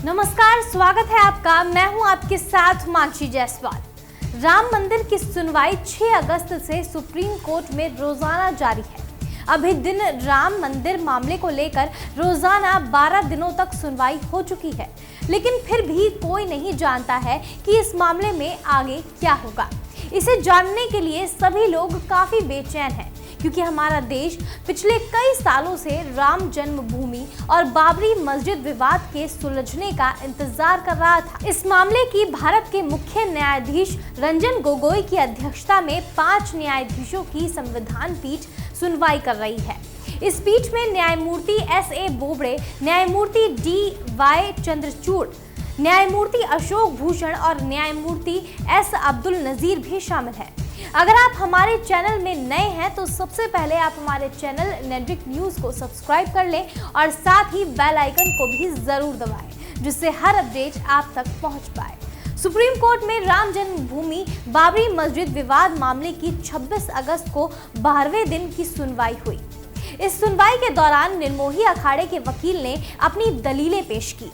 नमस्कार, स्वागत है आपका। मैं हूं आपके साथ मानसी जायसवाल। राम मंदिर की सुनवाई 6 अगस्त से सुप्रीम कोर्ट में रोजाना जारी है। अभी दिन राम मंदिर मामले को लेकर रोजाना 12 दिनों तक सुनवाई हो चुकी है, लेकिन फिर भी कोई नहीं जानता है कि इस मामले में आगे क्या होगा। इसे जानने के लिए सभी लोग काफी बेचैन हैं, क्योंकि हमारा देश पिछले कई सालों से राम जन्मभूमि और बाबरी मस्जिद विवाद के सुलझने का इंतजार कर रहा था। इस मामले की भारत के मुख्य न्यायाधीश रंजन गोगोई की अध्यक्षता में 5 न्यायाधीशों की संविधान पीठ सुनवाई कर रही है। इस पीठ में न्यायमूर्ति S.A. बोबड़े, न्यायमूर्ति D.Y. चंद्रचूड़, न्यायमूर्ति अशोक भूषण और न्यायमूर्ति S. अब्दुल नजीर भी शामिल हैं। अगर आप हमारे चैनल में नए हैं तो सबसे पहले आप हमारे चैनल नेट्रिक न्यूज को सब्सक्राइब कर लें और साथ ही बेल आइकन को भी जरूर दबाएं, जिससे हर अपडेट आप तक पहुंच पाए। सुप्रीम कोर्ट में राम जन्मभूमि बाबरी मस्जिद विवाद मामले की 26 अगस्त को 12वें दिन की सुनवाई हुई। इस सुनवाई के दौरान निर्मोही अखाड़े के वकील ने अपनी दलीलें पेश की।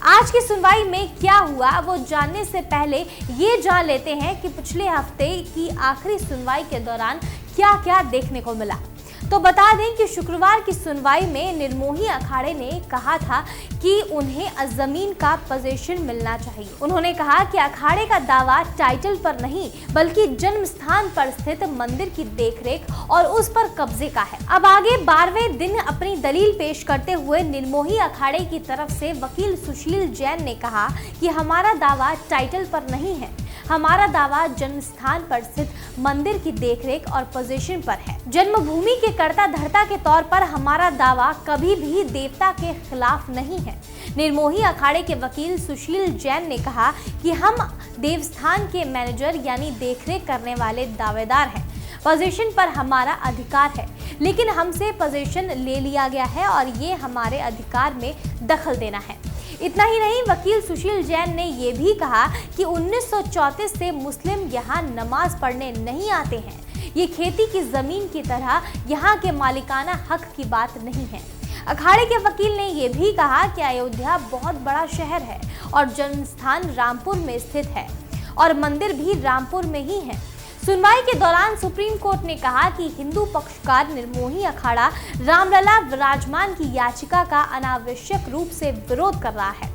आज की सुनवाई में क्या हुआ वो जानने से पहले ये जान लेते हैं कि पिछले हफ्ते की आखिरी सुनवाई के दौरान क्या क्या देखने को मिला। तो बता दें कि शुक्रवार की सुनवाई में निर्मोही अखाड़े ने कहा था कि उन्हें जमीन का पोजीशन मिलना चाहिए। उन्होंने कहा कि अखाड़े का दावा टाइटल पर नहीं बल्कि जन्म स्थान पर स्थित मंदिर की देखरेख और उस पर कब्जे का है। अब आगे 12वें दिन अपनी दलील पेश करते हुए निर्मोही अखाड़े की तरफ से वकील सुशील जैन ने कहा कि हमारा दावा टाइटल पर नहीं है, हमारा दावा जन्म स्थान पर स्थित मंदिर की देखरेख और पोजीशन पर है। जन्मभूमि के कर्ता धर्ता के तौर पर हमारा दावा कभी भी देवता के खिलाफ नहीं है। निर्मोही अखाड़े के वकील सुशील जैन ने कहा कि हम देवस्थान के मैनेजर यानी देखरेख करने वाले दावेदार हैं। पोजीशन पर हमारा अधिकार है, लेकिन हमसे पोजीशन ले लिया गया है और ये हमारे अधिकार में दखल देना है। इतना ही नहीं, वकील सुशील जैन ने ये भी कहा कि 1934 से मुस्लिम यहाँ नमाज पढ़ने नहीं आते हैं। ये खेती की जमीन की तरह यहाँ के मालिकाना हक की बात नहीं है। अखाड़े के वकील ने यह भी कहा कि अयोध्या बहुत बड़ा शहर है और जन्म स्थान रामपुर में स्थित है और मंदिर भी रामपुर में ही है। सुनवाई के दौरान सुप्रीम कोर्ट ने कहा कि हिंदू पक्षकार निर्मोही अखाड़ा रामलला विराजमान की याचिका का अनावश्यक रूप से विरोध कर रहा है।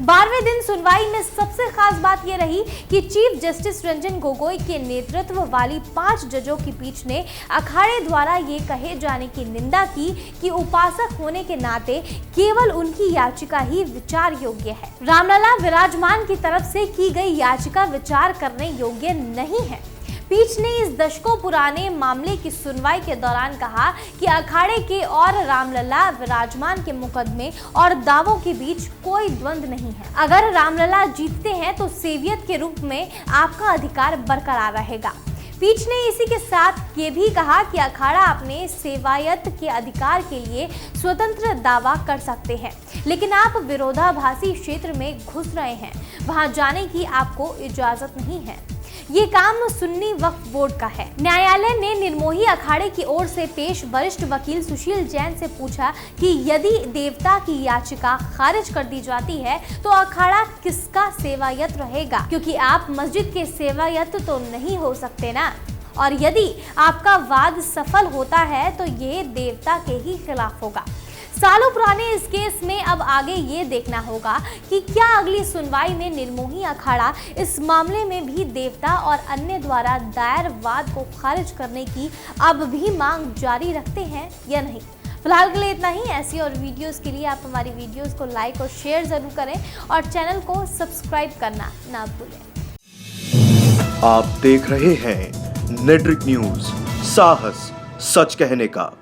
12वें दिन सुनवाई में सबसे खास बात यह रही कि चीफ जस्टिस रंजन गोगोई के नेतृत्व वाली 5 जजों की पीठ ने अखाड़े द्वारा ये कहे जाने की निंदा की कि उपासक होने के नाते केवल उनकी याचिका ही विचार योग्य है। रामलला विराजमान की तरफ से की गई याचिका विचार करने योग्य नहीं है। पीठ ने इस दशकों पुराने मामले की सुनवाई के दौरान कहा कि अखाड़े के और रामलला विराजमान के मुकदमे और दावों के बीच कोई द्वंद्व नहीं है। अगर रामलला जीतते हैं तो सेवियत के रूप में आपका अधिकार बरकरार रहेगा। पीठ ने इसी के साथ ये भी कहा कि अखाड़ा अपने सेवायत के अधिकार के लिए स्वतंत्र दावा कर सकते हैं, लेकिन आप विरोधाभासी क्षेत्र में घुस रहे हैं, वहां जाने की आपको इजाजत नहीं है। ये काम सुन्नी वक्फ बोर्ड का है। न्यायालय ने निर्मोही अखाड़े की ओर से पेश वरिष्ठ वकील सुशील जैन से पूछा कि यदि देवता की याचिका खारिज कर दी जाती है तो अखाड़ा किसका सेवायत रहेगा, क्योंकि आप मस्जिद के सेवायत तो नहीं हो सकते ना। और यदि आपका वाद सफल होता है तो ये देवता के ही खिलाफ होगा। सालों पुराने इस केस में अब आगे ये देखना होगा कि क्या अगली सुनवाई में निर्मोही अखाड़ा इस मामले में भी देवता और अन्य द्वारा दायर वाद को खारिज करने की अब भी मांग जारी रखते हैं या नहीं। फिलहाल के लिए इतना ही। ऐसी और वीडियोस के लिए आप हमारी वीडियोस को लाइक और शेयर जरूर करें और चैनल को सब्सक्राइब करना ना भूलें। आप देख रहे हैं नेट्रिक न्यूज, साहस सच कहने का।